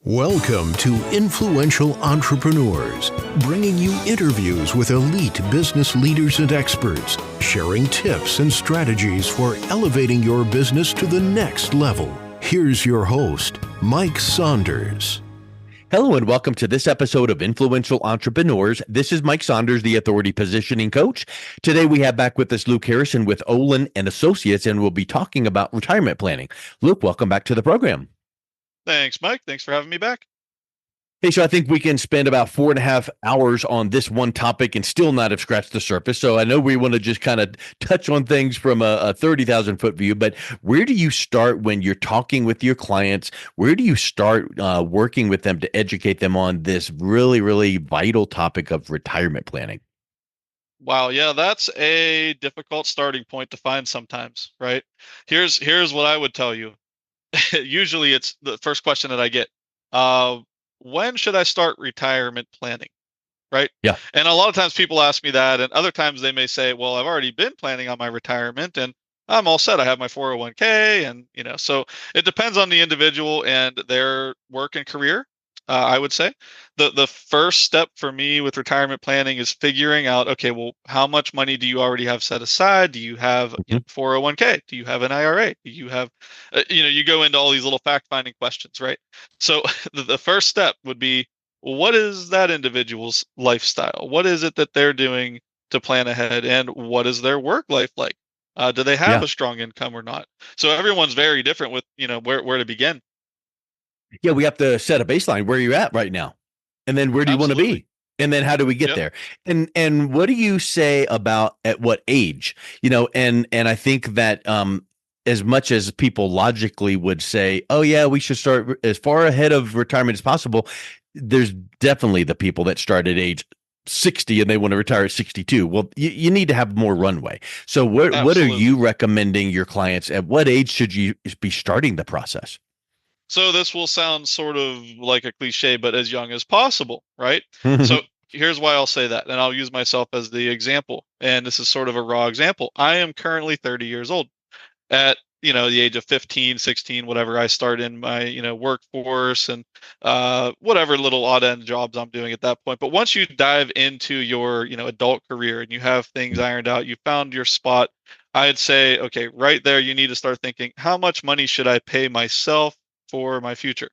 Welcome to Influential Entrepreneurs, bringing you interviews with elite business leaders and experts, sharing tips and strategies for elevating your business to the next level. Here's your host, Mike Saunders. Hello and welcome to this episode of Influential Entrepreneurs. This is Mike Saunders, the Authority Positioning Coach. Today we have back with us Luke Harrison with Olin and Associates, and we'll be talking about retirement planning. Luke, welcome back to the program. Thanks, Mike. Thanks for having me back. Hey, so I think we can spend about 4.5 hours on this one topic and still not have scratched the surface. So I know we want to just kind of touch on things from a 30,000 foot view, but where do you start when you're talking with your clients? Where do you start working with them to educate them on this really, really vital topic of retirement planning? Wow, yeah, that's a difficult starting point to find sometimes, right? Here's what I would tell you. Usually it's the first question that I get. When should I start retirement planning? Right. Yeah. And a lot of times people ask me that, and other times they may say, well, I've already been planning on my retirement and I'm all set. I have my 401k. And, so it depends on the individual and their work and career. I would say the first step for me with retirement planning is figuring out, okay, well, how much money do you already have set aside? Do you have 401k? Do you have an IRA? Do you have, you go into all these little fact finding questions, right? So the first step would be, what is that individual's lifestyle? What is it that they're doing to plan ahead? And what is their work life like? Do they have a strong income or not? So everyone's very different with, where to begin. Yeah, we have to set a baseline. Where are you at right now? And then where do you want to be? And then how do we get there? And what do you say about at what age? And I think that as much as people logically would say, oh yeah, we should start as far ahead of retirement as possible, there's definitely the people that start at age 60 and they want to retire at 62. Well, you need to have more runway. So what are you recommending your clients? At what age should you be starting the process? So this will sound sort of like a cliche, but as young as possible, right? So here's why I'll say that, and I'll use myself as the example. And this is sort of a raw example. I am currently 30 years old. At the age of 15, 16, whatever, I start in my workforce and whatever little odd end jobs I'm doing at that point. But once you dive into your adult career and you have things ironed out, you found your spot, I'd say, okay, right there, you need to start thinking, how much money should I pay myself for my future,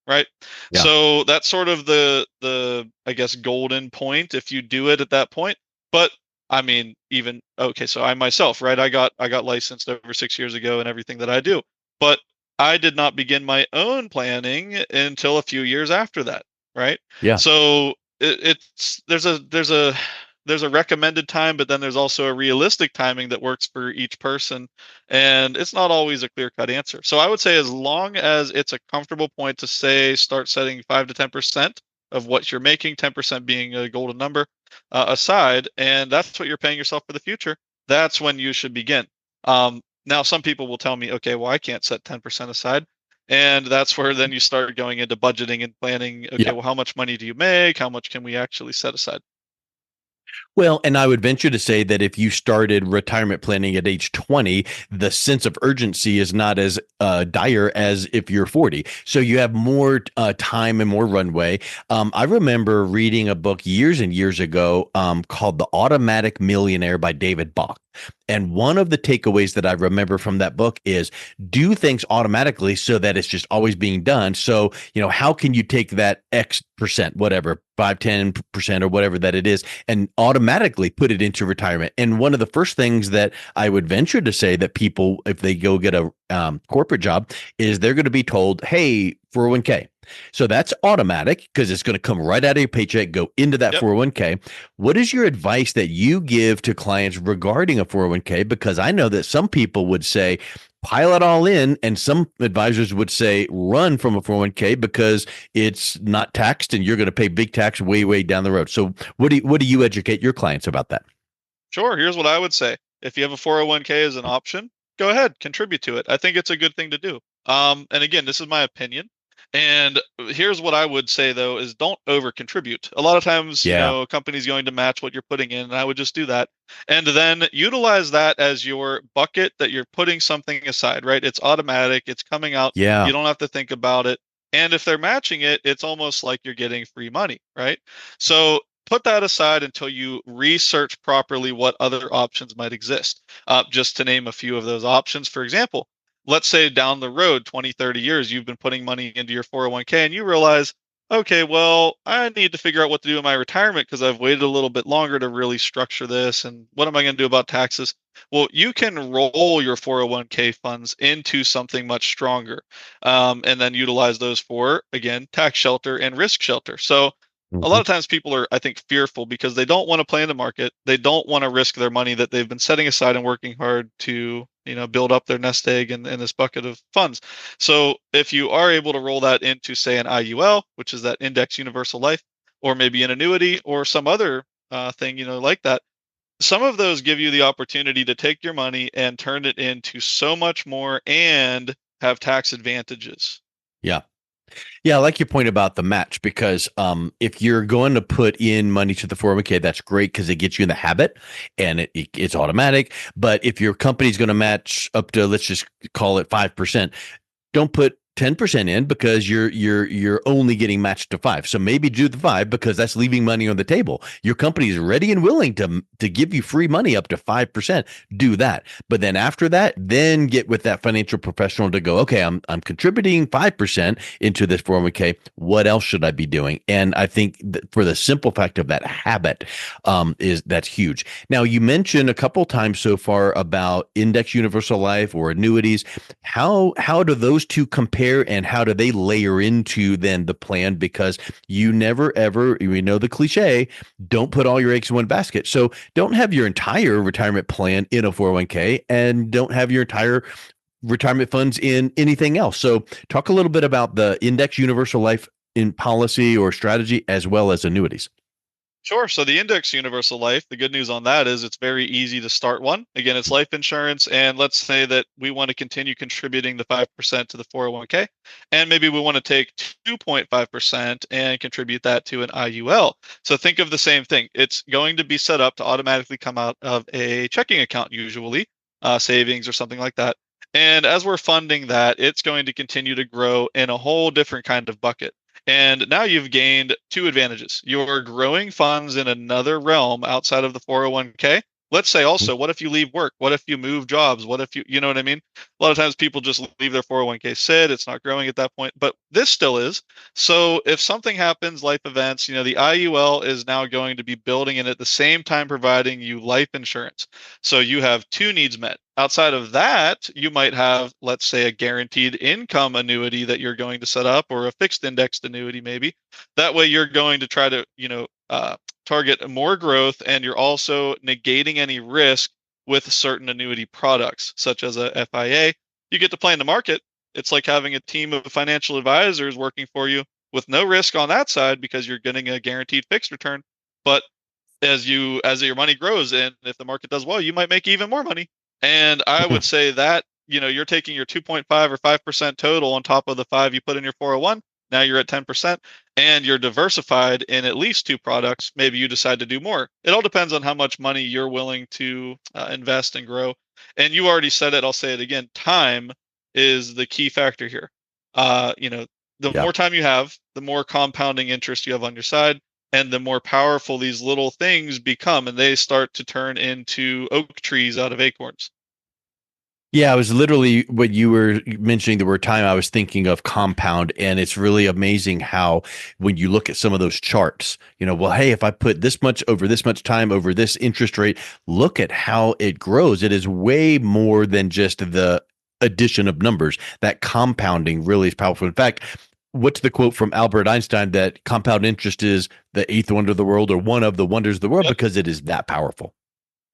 right? Yeah. So that's sort of the I guess golden point if you do it at that point. But I mean, so I myself, right? I got licensed over 6 years ago and everything that I do, but I did not begin my own planning until a few years after that, right? Yeah. So there's a recommended time, but then there's also a realistic timing that works for each person. And it's not always a clear-cut answer. So I would say as long as it's a comfortable point to say, start setting 5 to 10% of what you're making, 10% being a golden number, aside, and that's what you're paying yourself for the future, that's when you should begin. Now, some people will tell me, okay, well, I can't set 10% aside. And that's where then you start going into budgeting and planning. Okay, well, how much money do you make? How much can we actually set aside? Well, and I would venture to say that if you started retirement planning at age 20, the sense of urgency is not as dire as if you're 40. So you have more time and more runway. I remember reading a book years and years ago called The Automatic Millionaire by David Bach. And one of the takeaways that I remember from that book is do things automatically so that it's just always being done. So, how can you take that X percent, whatever, 5-10% or whatever that it is, and automatically put it into retirement? And one of the first things that I would venture to say that people, if they go get a corporate job, is they're going to be told, hey, 401k. So that's automatic because it's going to come right out of your paycheck, go into that 401k. What is your advice that you give to clients regarding a 401k? Because I know that some people would say, pile it all in. And some advisors would say, run from a 401k because it's not taxed and you're going to pay big tax way, way down the road. So what do you educate your clients about that? Sure. Here's what I would say. If you have a 401k as an option, go ahead, contribute to it. I think it's a good thing to do. And again, this is my opinion. And here's what I would say, though, is don't over contribute. A lot of times, a company's going to match what you're putting in, and I would just do that. And then utilize that as your bucket that you're putting something aside, right? It's automatic. It's coming out. Yeah. You don't have to think about it. And if they're matching it, it's almost like you're getting free money, right? So put that aside until you research properly what other options might exist. Just to name a few of those options, for example, let's say down the road, 20, 30 years, you've been putting money into your 401k and you realize, okay, well, I need to figure out what to do in my retirement because I've waited a little bit longer to really structure this. And what am I going to do about taxes? Well, you can roll your 401k funds into something much stronger, and then utilize those for, again, tax shelter and risk shelter. So a lot Mhm. of times people are, I think, fearful because they don't want to play in the market. They don't want to risk their money that they've been setting aside and working hard to, build up their nest egg in this bucket of funds. So if you are able to roll that into, say, an IUL, which is that index universal life, or maybe an annuity or some other thing, like that, some of those give you the opportunity to take your money and turn it into so much more and have tax advantages. Yeah. Yeah, I like your point about the match because if you're going to put in money to the 401k, that's great because it gets you in the habit and it's automatic. But if your company's going to match up to, let's just call it 5%, don't put 10% in because you're only getting matched to 5. So maybe do the 5 because that's leaving money on the table. Your company is ready and willing to give you free money up to 5%. Do that. But then after that, then get with that financial professional to go, okay, I'm contributing 5% into this 401k. What else should I be doing? And I think for the simple fact of that habit, that's huge. Now, you mentioned a couple times so far about index universal life or annuities. How do those two compare and how do they layer into then the plan? Because you never ever, we know the cliche, don't put all your eggs in one basket. So don't have your entire retirement plan in a 401k and don't have your entire retirement funds in anything else. So talk a little bit about the index universal life in policy or strategy as well as annuities. Sure. So the index universal life, the good news on that is it's very easy to start one. Again, it's life insurance. And let's say that we want to continue contributing the 5% to the 401k. And maybe we want to take 2.5% and contribute that to an IUL. So think of the same thing. It's going to be set up to automatically come out of a checking account, usually savings or something like that. And as we're funding that, it's going to continue to grow in a whole different kind of bucket. And now you've gained two advantages. You're growing funds in another realm outside of the 401k. Let's say also, what if you leave work? What if you move jobs? What if you know what I mean? A lot of times people just leave their 401k sit, it's not growing at that point, but this still is. So if something happens, life events, the IUL is now going to be building in at the same time providing you life insurance. So you have two needs met. Outside of that, you might have, let's say, a guaranteed income annuity that you're going to set up or a fixed indexed annuity, maybe. That way you're going to try to, target more growth and you're also negating any risk with certain annuity products, such as a FIA. You get to play in the market. It's like having a team of financial advisors working for you with no risk on that side because you're getting a guaranteed fixed return. But as your money grows and if the market does well, you might make even more money. And I would say that, you're taking your 2.5 or 5% total on top of the 5 you put in your 401. Now you're at 10% and you're diversified in at least two products. Maybe you decide to do more. It all depends on how much money you're willing to invest and grow. And you already said it. I'll say it again. Time is the key factor here. The Yeah. more time you have, the more compounding interest you have on your side and the more powerful these little things become and they start to turn into oak trees out of acorns. Yeah, I was literally when you were mentioning the word time, I was thinking of compound, and it's really amazing how when you look at some of those charts, well, hey, if I put this much over this much time over this interest rate, look at how it grows. It is way more than just the addition of numbers. That compounding really is powerful. In fact, what's the quote from Albert Einstein that compound interest is the eighth wonder of the world or one of the wonders of the world Yep. because it is that powerful.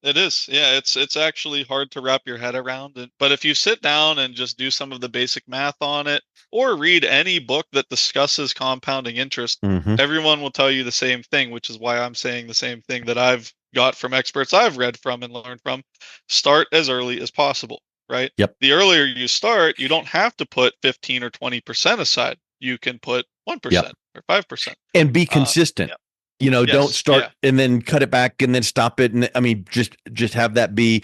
It is. Yeah, it's actually hard to wrap your head around it. But if you sit down and just do some of the basic math on it or read any book that discusses compounding interest, Hmm. everyone will tell you the same thing, which is why I'm saying the same thing that I've got from experts I've read from and learned from. Start as early as possible, right? Yep. The earlier you start, you don't have to put 15 or 20% aside. You can put Yep. 1% or 5%. And be Uh, consistent. yeah. Don't Yes. start Yeah. and then cut it back and then stop it. And I mean, just have that be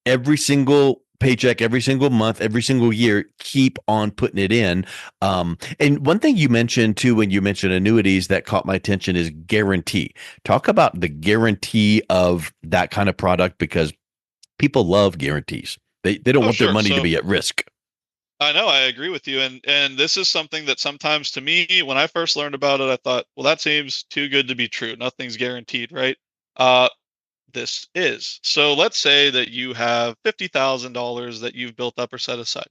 every single paycheck every single month, every single year, keep on putting it in. And one thing you mentioned too, when you mentioned annuities that caught my attention is guarantee. Talk about the guarantee of that kind of product because people love guarantees. They don't Oh, want their sure. money to So be at risk. I know I agree with you, and this is something that sometimes to me, when I first learned about it, I thought, well, that seems too good to be true. Nothing's guaranteed, right? Uh, this is. So let's say that you have $50,000 that you've built up or set aside,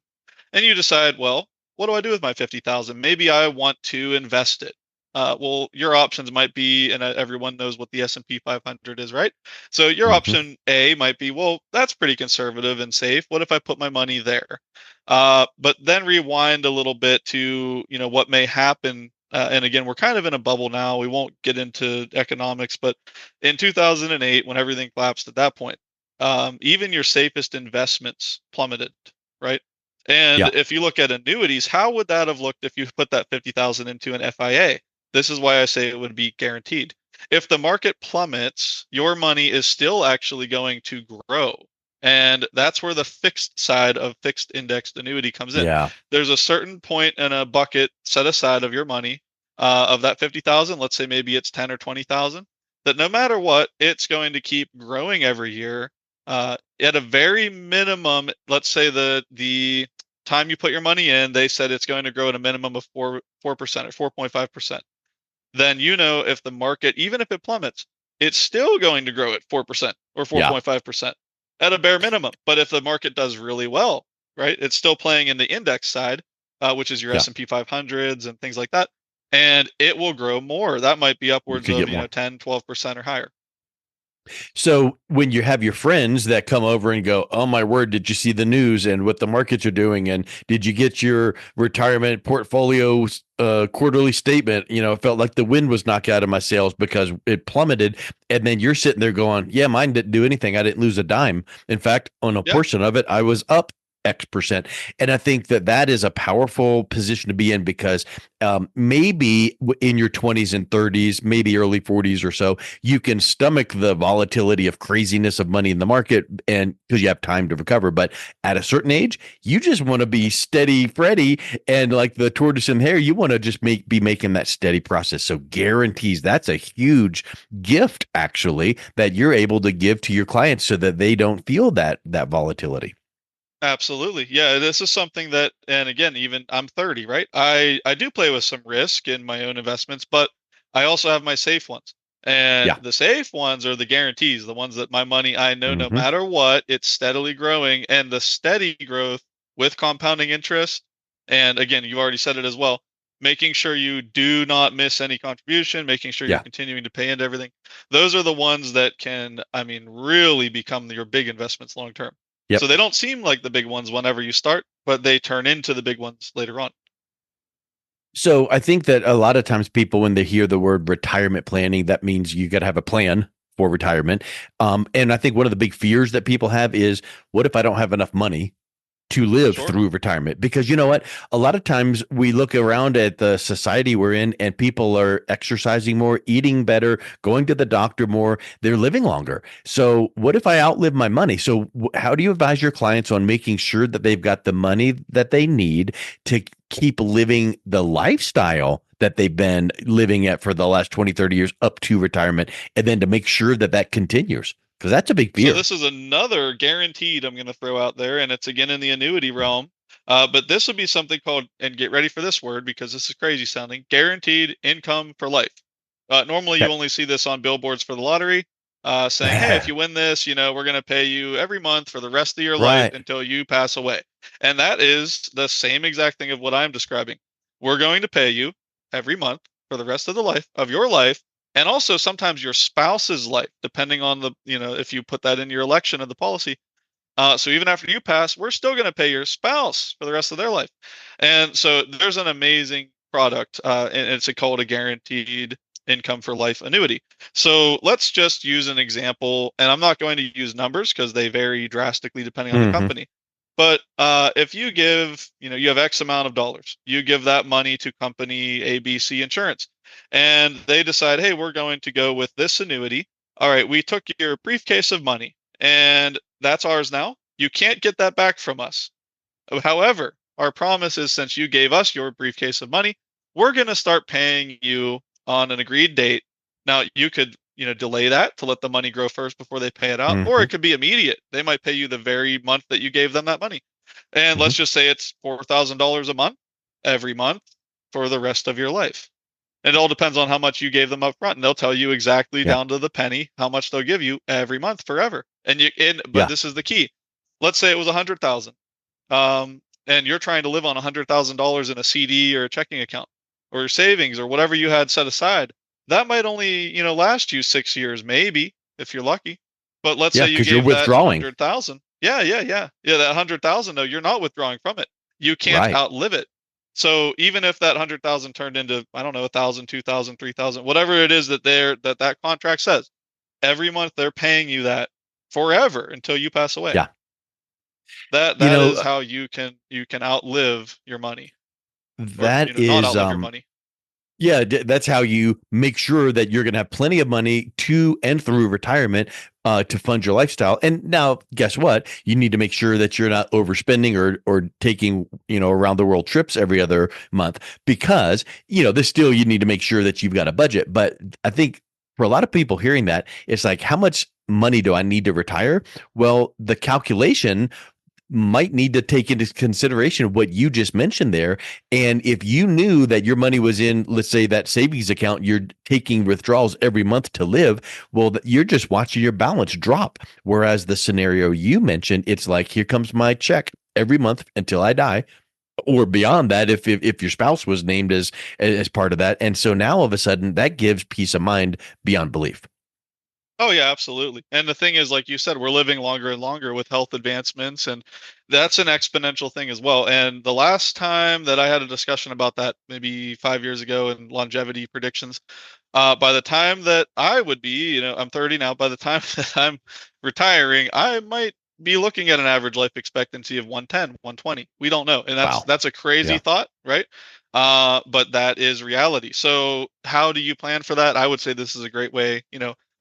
and you decide, well, what do I do with my 50,000? Maybe I want to invest it. Well, your options might be, and everyone knows what the S&P 500 is, right? So your Mhm. option A might be, well, that's pretty conservative and safe. What if I put my money there? But then rewind a little bit to, what may happen. And again, we're kind of in a bubble now. We won't get into economics, but in 2008, when everything collapsed at that point, even your safest investments plummeted, right? And Yeah. if you look at annuities, how would that have looked if you put that 50,000 into an FIA? This is why I say it would be guaranteed. If the market plummets, your money is still actually going to grow. And that's where the fixed side of fixed indexed annuity comes in. Yeah. There's a certain point in a bucket set aside of your money, of that 50,000, let's say maybe it's 10 or 20,000, that no matter what, it's going to keep growing every year. At a very minimum, let's say the time you put your money in, they said it's going to grow at a minimum of 4% or 4.5%. Then if the market, even if it plummets, it's still going to grow at 4% or Yeah. 4.5% at a bare minimum. But if the market does really well, right, it's still playing in the index side, which is your Yeah. S&P 500s and things like that, and it will grow more. That might be You upwards could of get more. 10, 12% or higher. So when you have your friends that come over and go, "Oh my word, did you see the news and what the markets are doing? And did you get your retirement portfolio quarterly statement?" It felt like the wind was knocked out of my sails because it plummeted. And then you're sitting there going, "Yeah, mine didn't do anything. I didn't lose a dime. In fact, on a Yeah. portion of it, I was up X%." And I think that that is a powerful position to be in because maybe in your 20s and 30s, maybe early 40s or so, you can stomach the volatility of craziness of money in the market and because you have time to recover. But at a certain age, you just want to be steady Freddy and like the tortoise and hare, you want to just be making that steady process. So guarantees, that's a huge gift actually that you're able to give to your clients so that they don't feel that volatility. Absolutely. Yeah, this is something that, and again, even I'm 30, right? I do play with some risk in my own investments, but I also have my safe ones. And Yeah. the safe ones are the guarantees, the ones that my money, I know no Hmm. matter what, it's steadily growing, and the steady growth with compounding interest. And again, you've already said it as well, making sure you do not miss any contribution, making sure you're Yeah. continuing to pay into everything. Those are the ones that can, I mean, really become your big investments long term. So Yep. they don't seem like the big ones whenever you start, but they turn into the big ones later on. So I think that a lot of times people, when they hear the word retirement planning, that means you got to have a plan for retirement. And I think one of the big fears that people have is, what if I don't have enough money to live Sure. through retirement? Because you know what? A lot of times we look around at the society we're in and people are exercising more, eating better, going to the doctor more, they're living longer. So what if I outlive my money? So how do you advise your clients on making sure that they've got the money that they need to keep living the lifestyle that they've been living at for the last 20, 30 years up to retirement, and then to make sure that that continues? Because that's a big So fear. this is another guaranteed I'm going to throw out there, and it's again in the annuity realm. But this would be something called, and get ready for this word because this is crazy sounding, guaranteed income for life. Normally, you only see this on billboards for the lottery, saying, "Hey, if Okay. you win this, we're going to pay you every month for the rest of your life Right. until you pass away." And that is the same exact thing of what I'm describing. We're going to pay you every month for the rest of the life of your life, and also sometimes your spouse's life, depending on if you put that in your election of the policy. So even after you pass, we're still going to pay your spouse for the rest of their life. And so there's an amazing product, and it's called a guaranteed income for life annuity. So let's just use an example, and I'm not going to use numbers because they vary drastically depending on the Hmm. company. But if you give, you have X amount of dollars, you give that money to company ABC Insurance, and they decide, hey, we're going to go with this annuity. All right, we took your briefcase of money, and that's ours now. You can't get that back from us. However, our promise is since you gave us your briefcase of money, we're going to start paying you on an agreed date. Now, you could, delay that to let the money grow first before they pay it out, or Hmm. it could be immediate. They might pay you the very month that you gave them that money. And Hmm. let's just say it's $4,000 a month every month for the rest of your life. It all depends on how much you gave them up front, and they'll tell you exactly Yeah. down to the penny how much they'll give you every month forever. But Yeah. this is the key. Let's say it was 100,000, and you're trying to live on $100,000 in a CD or a checking account or savings or whatever you had set aside. That might only, last you 6 years, maybe if you're lucky. But let's Yeah. say you Because you're gave that withdrawing. 100,000. Yeah. That 100,000, though, you're not withdrawing from it. You can't Right. outlive it. So even if that 100,000 turned into, I don't know, 1,000, 2,000, 3,000, whatever it is that contract says, every month they're paying you that forever until you pass away. Yeah. You That know, is how you can outlive your money, or that not is, outlive your money. yeah, that's how you make sure that you're going to have plenty of money to and through retirement to fund your lifestyle. And now, guess what? You need to make sure that you're not overspending or taking around the world trips every other month because this still you need to make sure that you've got a budget. But I think for a lot of people hearing that, it's like, how much money do I need to retire? Well, the calculation might need to take into consideration what you just mentioned there. And if you knew that your money was in, let's say, that savings account, you're taking withdrawals every month to live, well, you're just watching your balance drop. Whereas the scenario you mentioned, it's like, here comes my check every month until I die. Or beyond that, if your spouse was named as part of that, and so now all of a sudden that gives peace of mind beyond belief. Oh yeah, absolutely. And the thing is, like you said, we're living longer and longer with health advancements, and that's an exponential thing as well. And the last time that I had a discussion about that, maybe 5 years ago, in longevity predictions, by the time that I would be, I'm 30 now. By the time that I'm retiring, I might be looking at an average life expectancy of 110, 120. We don't know, and that's Wow. that's a crazy Yeah. thought, right? But that is reality. So how do you plan for that? I would say this is a great way,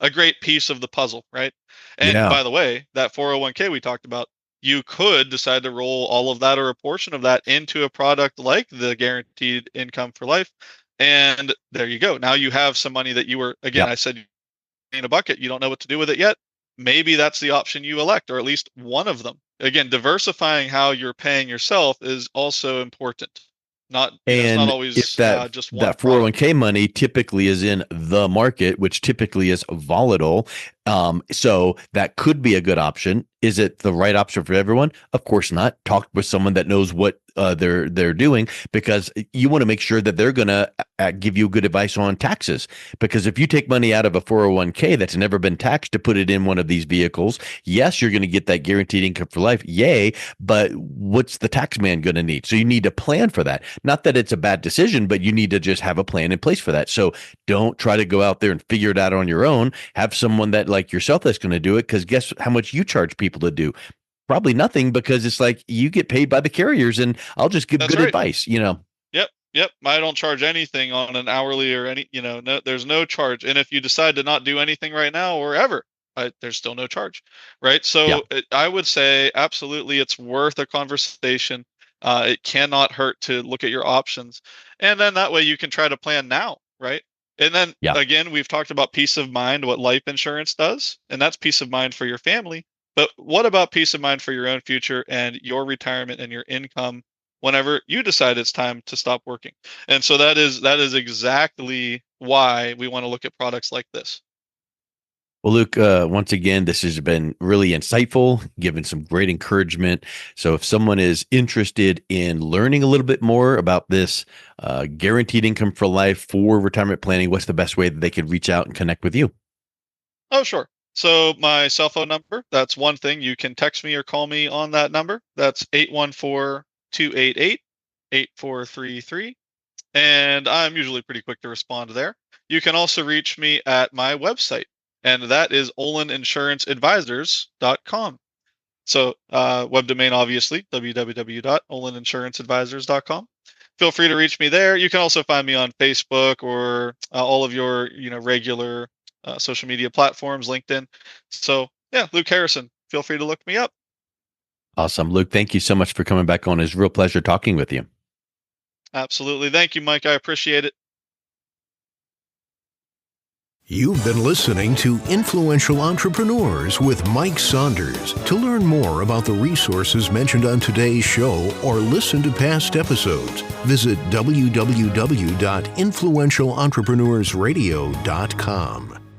a great piece of the puzzle, right? And Yeah. by the way, that 401k we talked about, you could decide to roll all of that or a portion of that into a product like the guaranteed income for life. And there you go. Now you have some money that you were, again, Yep. I said in a bucket, you don't know what to do with it yet. Maybe that's the option you elect, or at least one of them. Again, diversifying how you're paying yourself is also important. Not, it's not And if always that just one that product. 401k money typically is in the market, which typically is volatile, so that could be a good option. Is it the right option for everyone? Of course not. Talk with someone that knows what they're doing, because you want to make sure that they're going to give you good advice on taxes. Because if you take money out of a 401k that's never been taxed to put it in one of these vehicles, yes, you're going to get that guaranteed income for life. Yay. But what's the tax man going to need? So you need to plan for that. Not that it's a bad decision, but you need to just have a plan in place for that. So don't try to go out there and figure it out on your own. Have someone that like yourself that's going to do it, because guess how much you charge people to do? Probably nothing, because it's like you get paid by the carriers and I'll just give That's good right. advice. Yep. I don't charge anything on an hourly or any, no, there's no charge. And if you decide to not do anything right now or ever, there's still no charge, right? Yeah. So I would say absolutely, it's worth a conversation. It cannot hurt to look at your options, and then that way you can try to plan now, right? And then Yeah. again, we've talked about peace of mind, what life insurance does, and that's peace of mind for your family. But what about peace of mind for your own future and your retirement and your income whenever you decide it's time to stop working? And so that is exactly why we want to look at products like this. Well, Luke, once again, this has been really insightful, given some great encouragement. So, if someone is interested in learning a little bit more about this guaranteed income for life for retirement planning, what's the best way that they could reach out and connect with you? Oh, sure. So my cell phone number, that's one thing. You can text me or call me on that number. That's 814-288-8433. And I'm usually pretty quick to respond there. You can also reach me at my website, and that is olininsuranceadvisors.com. So web domain, obviously, www.olininsuranceadvisors.com. Feel free to reach me there. You can also find me on Facebook or all of your regular social media platforms, LinkedIn. So yeah, Luke Harrison. Feel free to look me up. Awesome. Luke, thank you so much for coming back on. It's a real pleasure talking with you. Absolutely. Thank you, Mike. I appreciate it. You've been listening to Influential Entrepreneurs with Mike Saunders. To learn more about the resources mentioned on today's show or listen to past episodes, visit www.influentialentrepreneursradio.com.